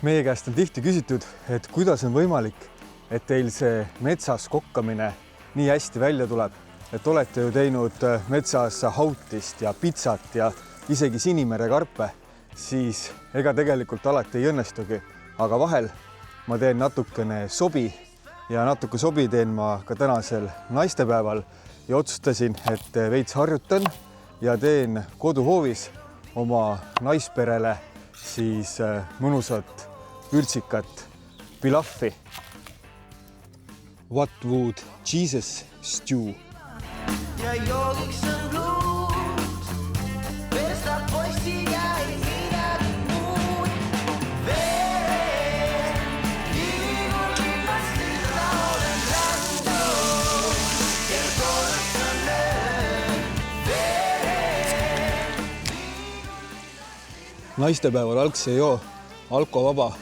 Meie käest on tihti küsitud, et kuidas on võimalik, et teil see metsas kokkamine nii hästi välja tuleb, et olete ju teinud metsas hautist ja pitsat ja isegi Sinimere karpe, siis ega tegelikult alati ei õnnestugi, aga vahel ma teen natukene sobi ja natuke sobi teen ma ka tänasel naistepäeval ja otsustasin, et veits harjutan ja teen koduhoovis oma naisperele siis mõnusat vürtsikat pilaffi. What would Jesus stew? Ja joogiks on blues, versta poissiga ei midagi muud. Vere, liigun ilmast ilma olen randu, kel kodus on öö. Vere. Naistepäeval algse joo alkovaba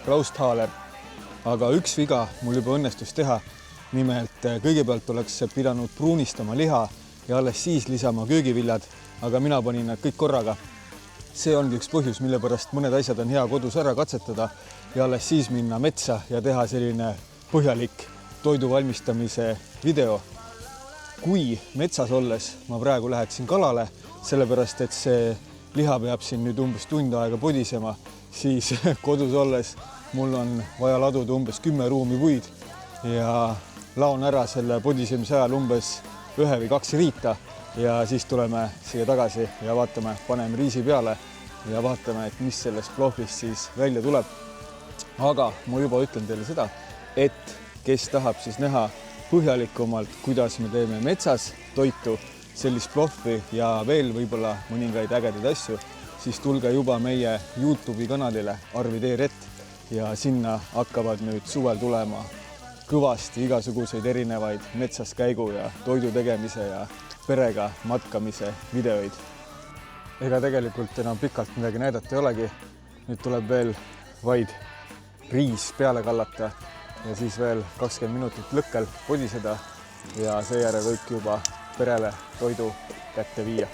Rausthaler, aga üks viga mul juba õnnestus teha. Nimelt kõigepealt oleks pidanud pruunistama liha ja alles siis lisama köögiviljad, aga mina panin nad kõik korraga. See ongi üks põhjus, mille pärast mõned asjad on hea kodus ära katsetada ja alles siis minna metsa ja teha selline põhjalik toidu valmistamise video. Kui metsas olles ma praegu läheksin kalale, sellepärast et see liha peab siin nüüd umbes tund aega podisema, siis kodus olles mul on vaja laduda umbes 10 ruumi puid ja laon ära selle podisemise ajal umbes 1 või 2 riita ja siis tuleme siia tagasi ja vaatame, paneme riisi peale ja vaatame, et mis sellest plohvist siis välja tuleb. Aga ma juba ütlen teile seda, et kes tahab siis näha põhjalikumalt, kuidas me teeme metsas toitu, sellist plohvi ja veel võib-olla mõningaid ägedaid asju, siis tulge juba meie YouTube'i kanalile Arvi Teerett ja sinna hakkavad nüüd suvel tulema kõvasti igasuguseid erinevaid metsas käigu ja toidu tegemise ja perega matkamise videoid. Ega tegelikult enam pikalt midagi näidata ei olegi. Nüüd tuleb veel vaid riis peale kallata ja siis veel 20 minutit lõkkel podiseda ja seejärel võib juba perele toidu kätte viia.